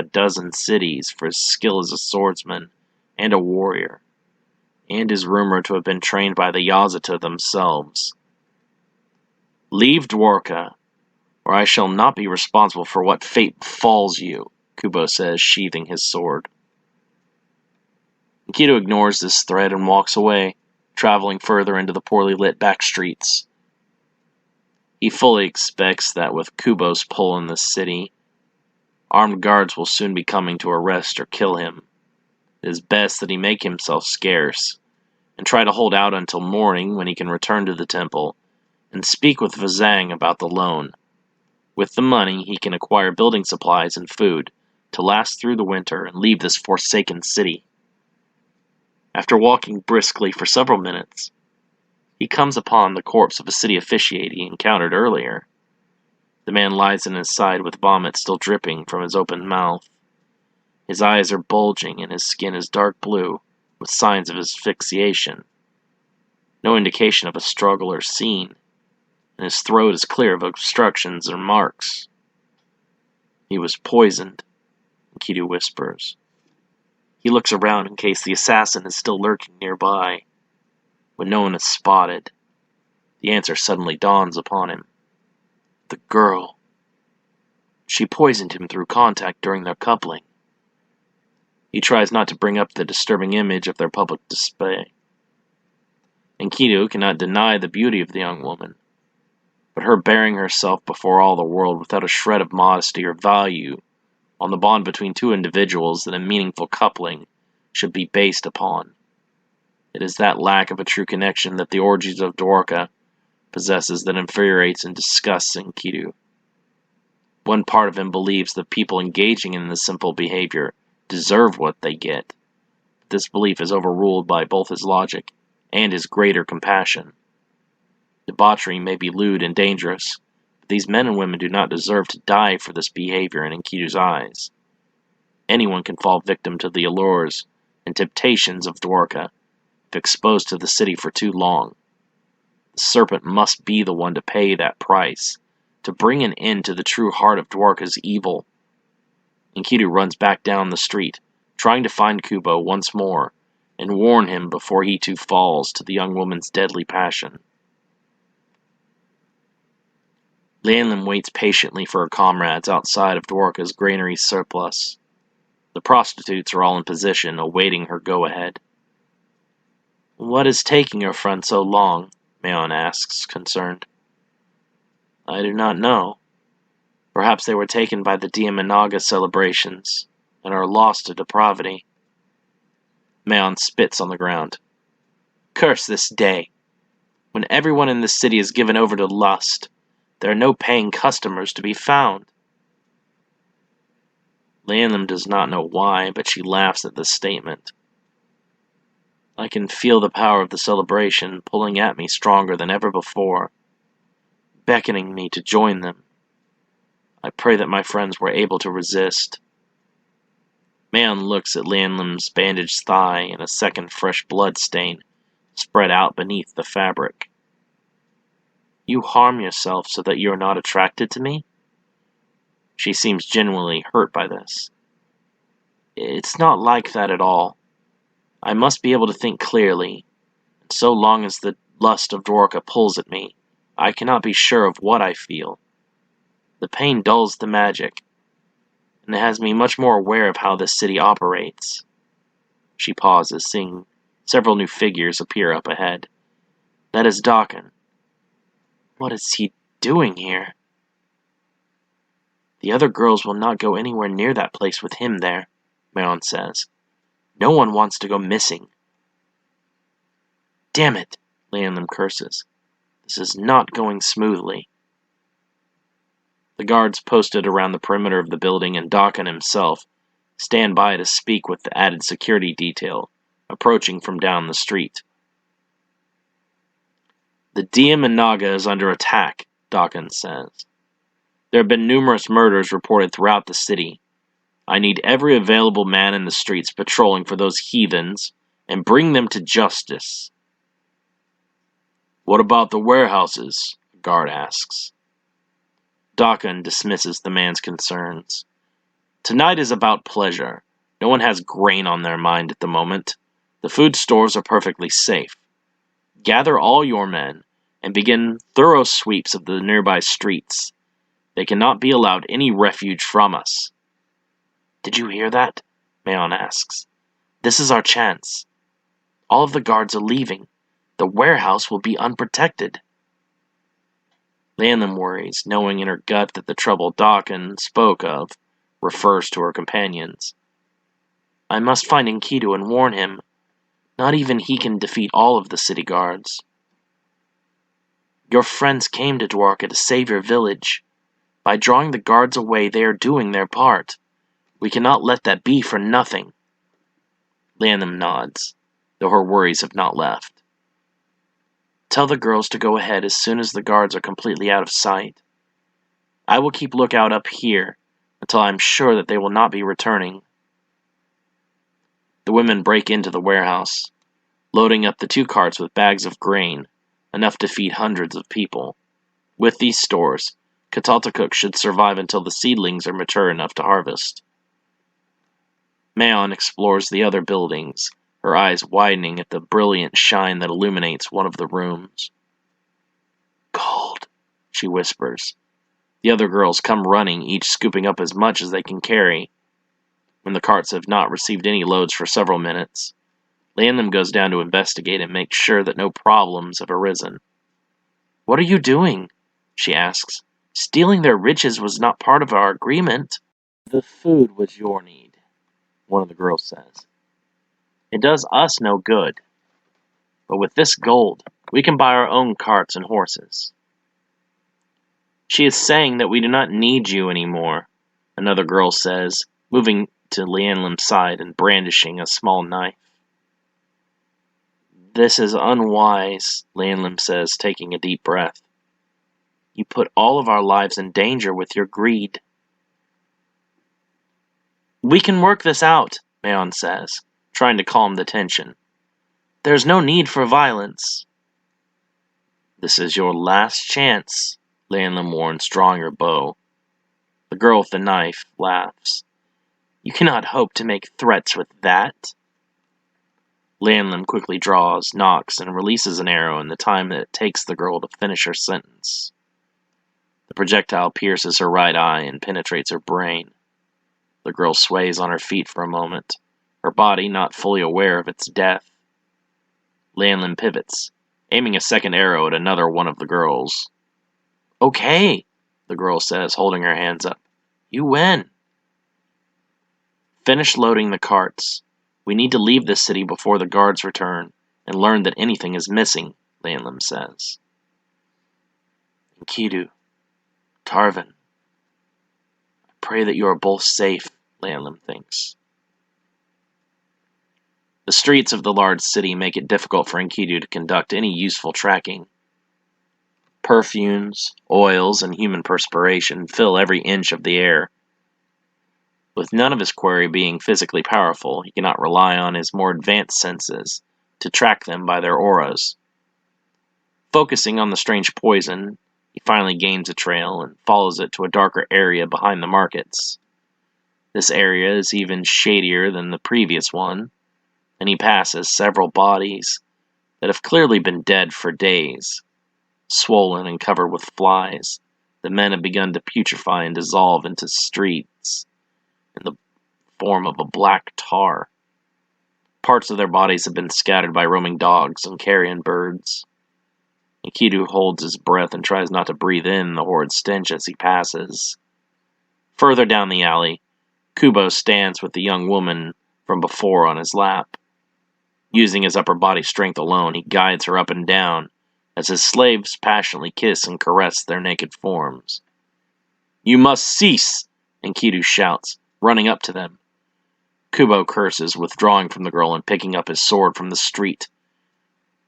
cities for his skill as a swordsman and a warrior, and is rumored to have been trained by the Yazata themselves. Leave Dwarka, or I shall not be responsible for what fate befalls you, Kubo says, sheathing his sword. Enkidu ignores this threat and walks away, traveling further into the poorly lit back streets. He fully expects that with Kubo's pull in the city, armed guards will soon be coming to arrest or kill him. It is best that he make himself scarce, and try to hold out until morning when he can return to the temple and speak with Vazang about the loan. With the money, he can acquire building supplies and food to last through the winter and leave this forsaken city. After walking briskly for several minutes, he comes upon the corpse of a city officiate he encountered earlier. The man lies in his side with vomit still dripping from his open mouth. His eyes are bulging and his skin is dark blue, with signs of asphyxiation. No indication of a struggle or scene, and his throat is clear of obstructions or marks. He was poisoned, Enkidu whispers. He looks around in case the assassin is still lurking nearby. When no one is spotted, the answer suddenly dawns upon him. The girl. She poisoned him through contact during their coupling. He tries not to bring up the disturbing image of their public display. Enkidu cannot deny the beauty of the young woman, but her bearing herself before all the world without a shred of modesty or value on the bond between 2 individuals that a meaningful coupling should be based upon. It is that lack of a true connection that the orgies of Dwarka possesses that infuriates and disgusts Enkidu. One part of him believes that people engaging in this simple behavior deserve what they get. But this belief is overruled by both his logic and his greater compassion. Debauchery may be lewd and dangerous, These men and women do not deserve to die for this behavior in Enkidu's eyes. Anyone can fall victim to the allures and temptations of Dwarka if exposed to the city for too long. The Serpent must be the one to pay that price, to bring an end to the true heart of Dwarka's evil. Enkidu runs back down the street, trying to find Kubo once more, and warn him before he too falls to the young woman's deadly passion. Lianlim waits patiently for her comrades outside of Dwarka's granary surplus. The prostitutes are all in position, awaiting her go-ahead. "What is taking your friend so long?" Maon asks, concerned. "I do not know. Perhaps they were taken by the Diam Anaga celebrations, and are lost to depravity." Maon spits on the ground. "Curse this day! When everyone in this city is given over to lust, there are no paying customers to be found." Lianlim does not know why, but she laughs at this statement. "I can feel the power of the celebration pulling at me stronger than ever before, beckoning me to join them. I pray that my friends were able to resist." Maon looks at Lianlim's bandaged thigh and a second fresh blood stain spread out beneath the fabric. "You harm yourself so that you are not attracted to me?" She seems genuinely hurt by this. "It's not like that at all. I must be able to think clearly, and so long as the lust of Dwarka pulls at me, I cannot be sure of what I feel. The pain dulls the magic, and it has me much more aware of how this city operates." She pauses, seeing several new figures appear up ahead. "That is Dakan. What is he doing here?" "The other girls will not go anywhere near that place with him there," Maon says. "No one wants to go missing." "Damn it," Lianlim curses. "This is not going smoothly." The guards posted around the perimeter of the building and Dakan himself stand by to speak with the added security detail, approaching from down the street. "The Diam Anaga is under attack," Dakan says. "There have been numerous murders reported throughout the city. I need every available man in the streets patrolling for those heathens, and bring them to justice." "What about the warehouses?" a guard asks. Dakan dismisses the man's concerns. "Tonight is about pleasure. No one has grain on their mind at the moment. The food stores are perfectly safe. Gather all your men, and begin thorough sweeps of the nearby streets. They cannot be allowed any refuge from us." "Did you hear that?" Maon asks. "This is our chance. All of the guards are leaving. The warehouse will be unprotected." Lianlim worries, knowing in her gut that the trouble Dakan spoke of refers to her companions. "I must find Enkidu and warn him. Not even he can defeat all of the city guards." "Your friends came to Dwarka to save your village. By drawing the guards away, they are doing their part. We cannot let that be for nothing." Lianlim nods, though her worries have not left. "Tell the girls to go ahead as soon as the guards are completely out of sight. I will keep lookout up here until I am sure that they will not be returning." The women break into the warehouse, loading up the 2 carts with bags of grain, enough to feed hundreds of people. With these stores, Kataltakuk should survive until the seedlings are mature enough to harvest. Maon explores the other buildings, her eyes widening at the brilliant shine that illuminates one of the rooms. "Gold," she whispers. The other girls come running, each scooping up as much as they can carry. When the carts have not received any loads for several minutes, Lianlim goes down to investigate and make sure that no problems have arisen. "What are you doing?" she asks. "Stealing their riches was not part of our agreement." "The food was your need," one of the girls says. "It does us no good. But with this gold, we can buy our own carts and horses." "She is saying that we do not need you anymore," another girl says, moving to Lianlim's side and brandishing a small knife. "This is unwise," Lianlim says, taking a deep breath. You put all of our lives in danger with your greed. We can work this out, Mayon says, trying to calm the tension. There's no need for violence. This is your last chance, Lanlin warns, drawing her bow. The girl with the knife laughs. You cannot hope to make threats with that. Lanlin quickly draws, nocks, and releases an arrow in the time that it takes the girl to finish her sentence. The projectile pierces her right eye and penetrates her brain. The girl sways on her feet for a moment, her body not fully aware of its death. Lanlin pivots, aiming a second arrow at another one of the girls. Okay, the girl says, holding her hands up. You win. Finish loading the carts. We need to leave this city before the guards return and learn that anything is missing, Lanlin says. Enkidu, Tarvin, I pray that you are both safe, Lanlin thinks. The streets of the large city make it difficult for Enkidu to conduct any useful tracking. Perfumes, oils, and human perspiration fill every inch of the air. With none of his quarry being physically powerful, he cannot rely on his more advanced senses to track them by their auras. Focusing on the strange poison, he finally gains a trail and follows it to a darker area behind the markets. This area is even shadier than the previous one, and he passes several bodies that have clearly been dead for days, swollen and covered with flies. The men have begun to putrefy and dissolve into streets in the form of a black tar. Parts of their bodies have been scattered by roaming dogs and carrion birds. Enkidu holds his breath and tries not to breathe in the horrid stench as he passes. Further down the alley, Kubo stands with the young woman from before on his lap. Using his upper body strength alone, he guides her up and down as his slaves passionately kiss and caress their naked forms. You must cease, Enkidu shouts, running up to them. Kubo curses, withdrawing from the girl and picking up his sword from the street.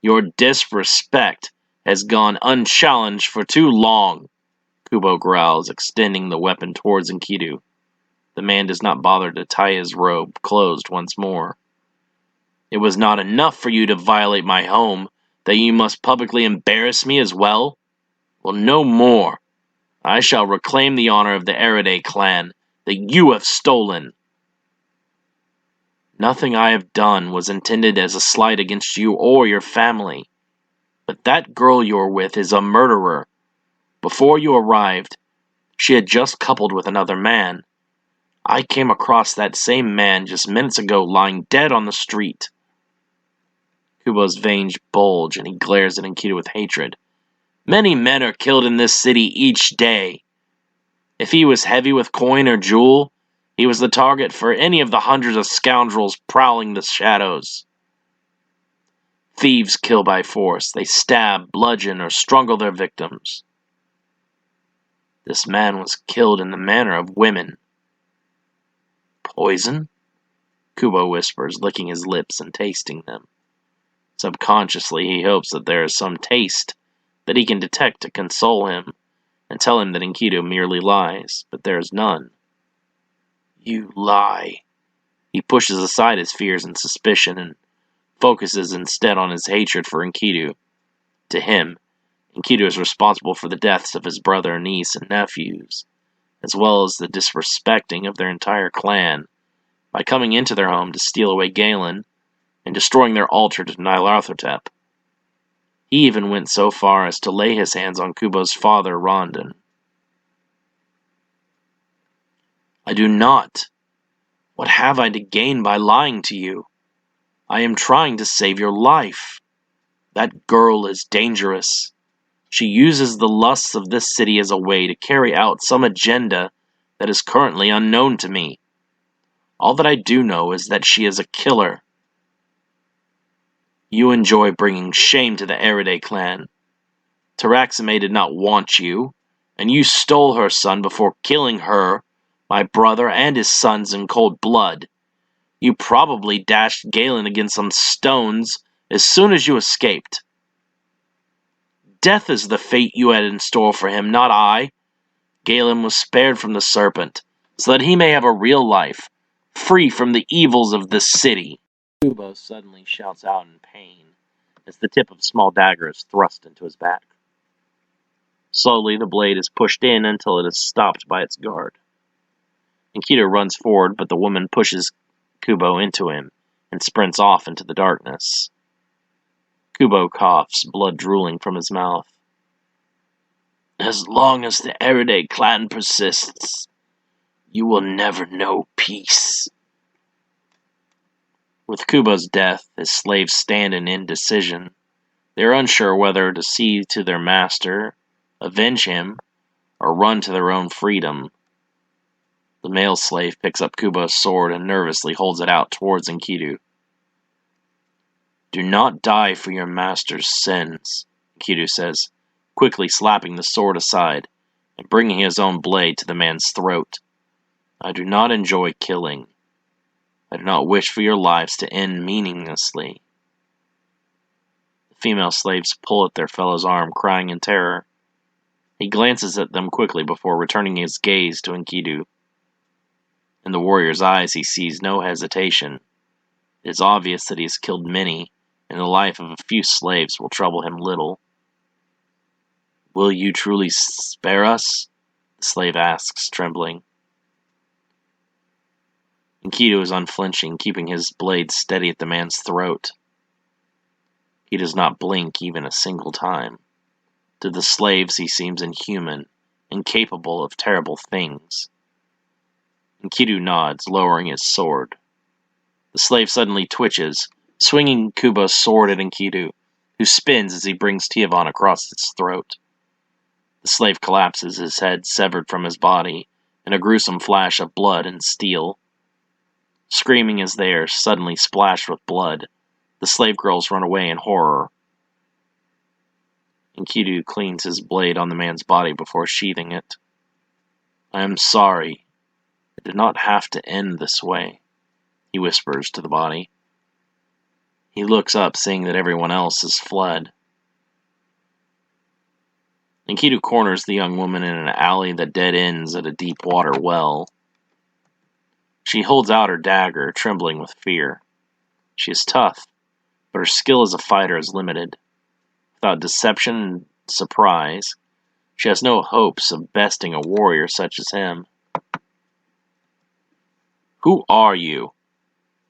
Your disrespect has gone unchallenged for too long, Kubo growls, extending the weapon towards Enkidu. The man does not bother to tie his robe closed once more. It was not enough for you to violate my home, that you must publicly embarrass me as well? Well, no more. I shall reclaim the honor of the Eridae clan that you have stolen. Nothing I have done was intended as a slight against you or your family. But that girl you're with is a murderer. Before you arrived, she had just coupled with another man. I came across that same man just minutes ago lying dead on the street. Kubo's veins bulge and he glares at Enkidu with hatred. Many men are killed in this city each day. If he was heavy with coin or jewel, he was the target for any of the hundreds of scoundrels prowling the shadows. Thieves kill by force. They stab, bludgeon, or strangle their victims. This man was killed in the manner of women. Poison? Kubo whispers, licking his lips and tasting them. Subconsciously, he hopes that there is some taste that he can detect to console him and tell him that Enkidu merely lies, but there is none. You lie. He pushes aside his fears and suspicion and focuses instead on his hatred for Enkidu. To him, Enkidu is responsible for the deaths of his brother, niece, and nephews, as well as the disrespecting of their entire clan by coming into their home to steal away Galen and destroying their altar to Nyarlathotep. He even went so far as to lay his hands on Kubo's father, Rondon. I do not. What have I to gain by lying to you? I am trying to save your life. That girl is dangerous. She uses the lusts of this city as a way to carry out some agenda that is currently unknown to me. All that I do know is that she is a killer. You enjoy bringing shame to the Eridae clan. Taraxime did not want you, and you stole her son before killing her, my brother, and his sons in cold blood. You probably dashed Galen against some stones as soon as you escaped. Death is the fate you had in store for him, not I. Galen was spared from the Serpent, so that he may have a real life, free from the evils of this city. Kubo suddenly shouts out in pain as the tip of a small dagger is thrust into his back. Slowly, the blade is pushed in until it is stopped by its guard. Enkidu runs forward, but the woman pushes Kubo into him and sprints off into the darkness. Kubo coughs, blood drooling from his mouth. As long as the Erede clan persists, you will never know peace. With Kubo's death, his slaves stand in indecision. They are unsure whether to see to their master, avenge him, or run to their own freedom. The male slave picks up Kubo's sword and nervously holds it out towards Enkidu. Do not die for your master's sins, Enkidu says, quickly slapping the sword aside and bringing his own blade to the man's throat. I do not enjoy killing. I do not wish for your lives to end meaninglessly. The female slaves pull at their fellow's arm, crying in terror. He glances at them quickly before returning his gaze to Enkidu. In the warrior's eyes he sees no hesitation. It is obvious that he has killed many, and the life of a few slaves will trouble him little. Will you truly spare us? The slave asks, trembling. Enkidu is unflinching, keeping his blade steady at the man's throat. He does not blink even a single time. To the slaves he seems inhuman, incapable of terrible things. Enkidu nods, lowering his sword. The slave suddenly twitches, swinging Kubo's sword at Enkidu, who spins as he brings Tiavan across his throat. The slave collapses, his head severed from his body, in a gruesome flash of blood and steel. Screaming as they are suddenly splashed with blood, the slave girls run away in horror. Enkidu cleans his blade on the man's body before sheathing it. I am sorry. It did not have to end this way, he whispers to the body. He looks up, seeing that everyone else has fled. Enkidu corners the young woman in an alley that dead ends at a deep water well. She holds out her dagger, trembling with fear. She is tough, but her skill as a fighter is limited. Without deception and surprise, she has no hopes of besting a warrior such as him. Who are you?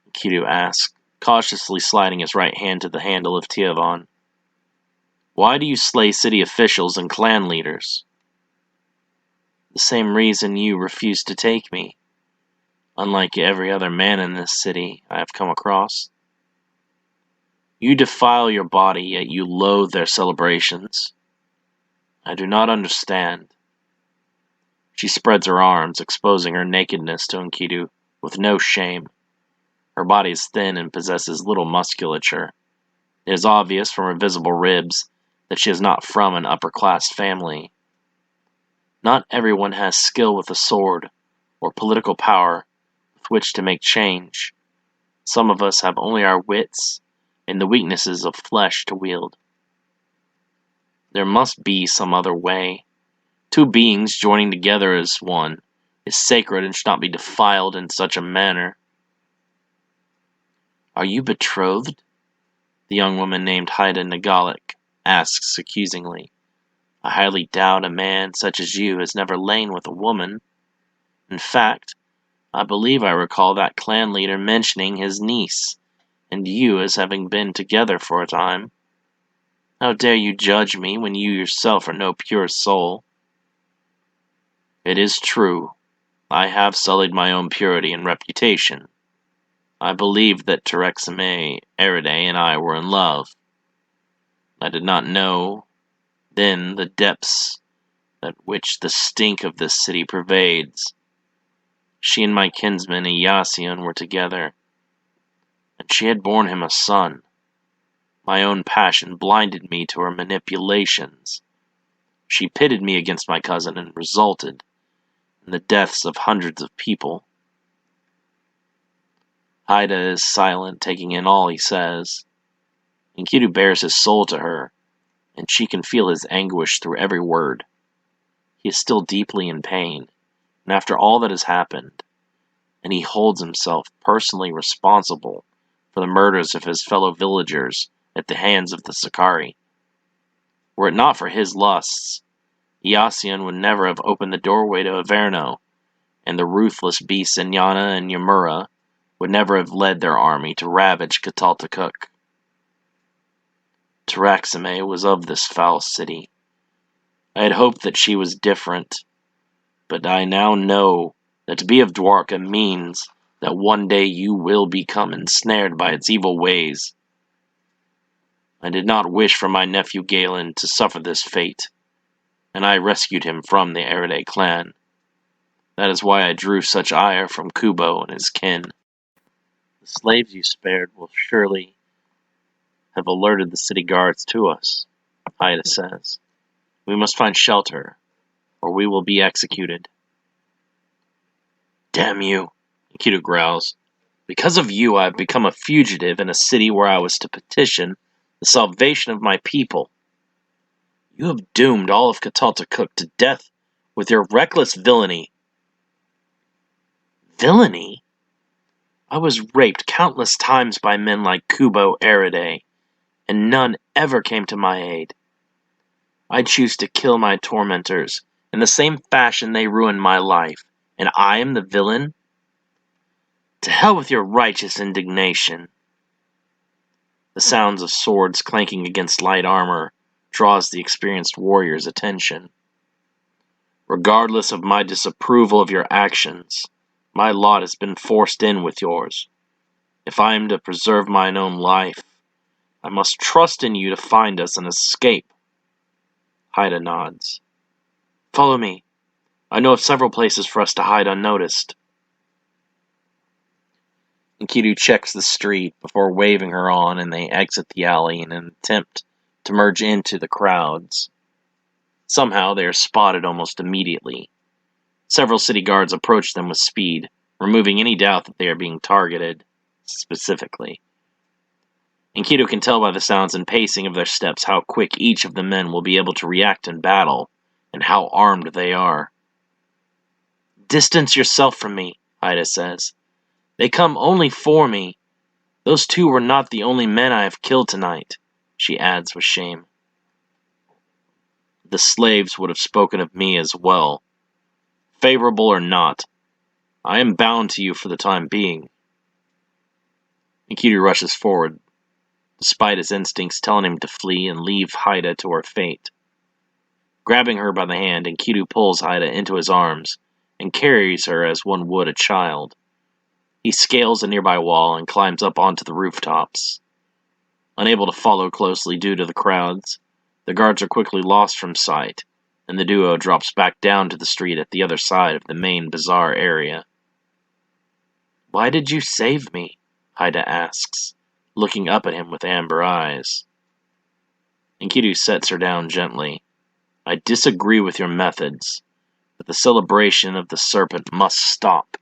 Enkidu asks, cautiously sliding his right hand to the handle of Tiavan. Why do you slay city officials and clan leaders? The same reason you refused to take me. Unlike every other man in this city I have come across. You defile your body, yet you loathe their celebrations. I do not understand. She spreads her arms, exposing her nakedness to Enkidu with no shame. Her body is thin and possesses little musculature. It is obvious from her visible ribs that she is not from an upper-class family. Not everyone has skill with a sword or political power with which to make change. Some of us have only our wits and the weaknesses of flesh to wield. There must be some other way. Two beings joining together as one is sacred and should not be defiled in such a manner. Are you betrothed? The young woman named Haida Nagalik asks accusingly. I highly doubt a man such as you has never lain with a woman. In fact, I believe I recall that clan leader mentioning his niece, and you as having been together for a time. How dare you judge me when you yourself are no pure soul? It is true. I have sullied my own purity and reputation. I believed that Terexame, Erede, and I were in love. I did not know then the depths at which the stink of this city pervades. She and my kinsman Iyasion were together, and she had borne him a son. My own passion blinded me to her manipulations. She pitted me against my cousin and resulted in the deaths of hundreds of people. Haida is silent, taking in all he says. Enkidu bares his soul to her, and she can feel his anguish through every word. He is still deeply in pain, and after all that has happened, and he holds himself personally responsible for the murders of his fellow villagers at the hands of the Sakari. Were it not for his lusts, Yassian would never have opened the doorway to Averno, and the ruthless beasts Inyana and Yamura would never have led their army to ravage Cataltakuk. Taraxime was of this foul city. I had hoped that she was different, but I now know that to be of Dwarka means that one day you will become ensnared by its evil ways. I did not wish for my nephew Galen to suffer this fate, and I rescued him from the Erede clan. That is why I drew such ire from Kubo and his kin. The slaves you spared will surely have alerted the city guards to us, Haida says. We must find shelter, or we will be executed. Damn you, Enkidu growls. Because of you, I have become a fugitive in a city where I was to petition the salvation of my people. You have doomed all of Cataltakuk to death with your reckless villainy. Villainy? I was raped countless times by men like Kubo Erede, and none ever came to my aid. I choose to kill my tormentors in the same fashion they ruined my life, and I am the villain? To hell with your righteous indignation. The sounds of swords clanking against light armor draws the experienced warrior's attention. Regardless of my disapproval of your actions, my lot has been forced in with yours. If I am to preserve mine own life, I must trust in you to find us and escape. Haida nods. Follow me. I know of several places for us to hide unnoticed. Enkidu checks the street before waving her on, and they exit the alley in an attempt to merge into the crowds. Somehow they are spotted almost immediately. Several city guards approach them with speed, removing any doubt that they are being targeted specifically. Enkidu can tell by the sounds and pacing of their steps how quick each of the men will be able to react in battle, and how armed they are. Distance yourself from me, Haida says. They come only for me. Those two were not the only men I have killed tonight, she adds with shame. The slaves would have spoken of me as well. Favorable or not, I am bound to you for the time being. Enkidu rushes forward, despite his instincts telling him to flee and leave Haida to her fate. Grabbing her by the hand, Enkidu pulls Haida into his arms and carries her as one would a child. He scales a nearby wall and climbs up onto the rooftops. Unable to follow closely due to the crowds, the guards are quickly lost from sight, and the duo drops back down to the street at the other side of the main bazaar area. Why did you save me? Haida asks, looking up at him with amber eyes. Enkidu sets her down gently. I disagree with your methods, but the celebration of the Serpent must stop.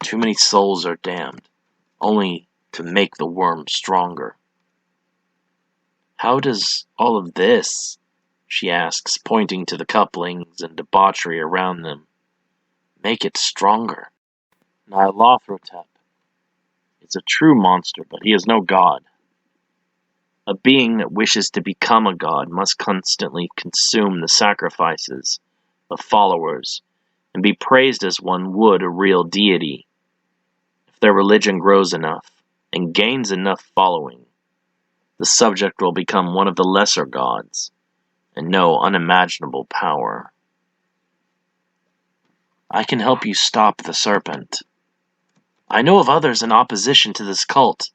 Too many souls are damned, only to make the worm stronger. How does all of this, she asks, pointing to the couplings and debauchery around them, make it stronger? Nyarlathotep is a true monster, but he is no god. A being that wishes to become a god must constantly consume the sacrifices of followers and be praised as one would a real deity. If their religion grows enough and gains enough following, the subject will become one of the lesser gods and know unimaginable power. I can help you stop the Serpent. I know of others in opposition to this cult.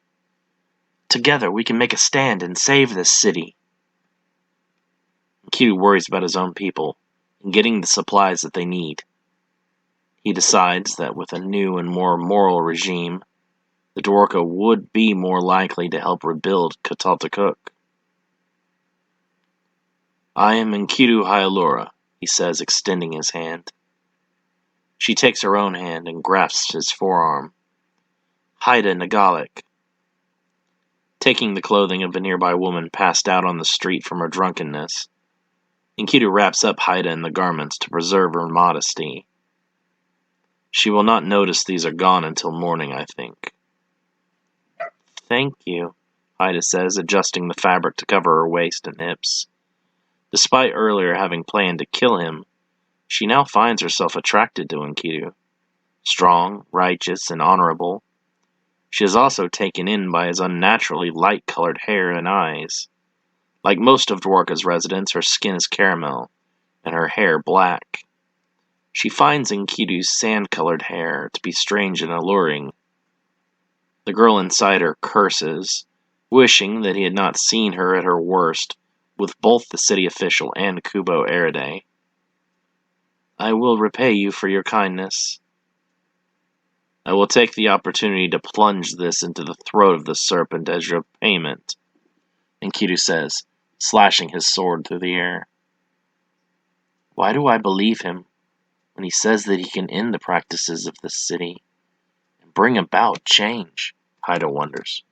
Together we can make a stand and save this city. Enkidu worries about his own people and getting the supplies that they need. He decides that with a new and more moral regime, the Dwarka would be more likely to help rebuild Cataltakuk. I am Enkidu Hyalura, he says, extending his hand. She takes her own hand and grasps his forearm. Haida Nagalik. taking the clothing of a nearby woman passed out on the street from her drunkenness. Enkidu wraps up Haida in the garments to preserve her modesty. She will not notice these are gone until morning, I think. Thank you, Haida says, adjusting the fabric to cover her waist and hips. Despite earlier having planned to kill him, she now finds herself attracted to Enkidu. Strong, righteous, and honorable, she is also taken in by his unnaturally light-colored hair and eyes. Like most of Dwarka's residents, her skin is caramel, and her hair black. She finds Enkidu's sand-colored hair to be strange and alluring. The girl inside her curses, wishing that he had not seen her at her worst with both the city official and Kubo Erede. I will repay you for your kindness. I will take the opportunity to plunge this into the throat of the serpent as your payment, Enkidu says, slashing his sword through the air. Why do I believe him when he says that he can end the practices of this city and bring about change? Haida wonders.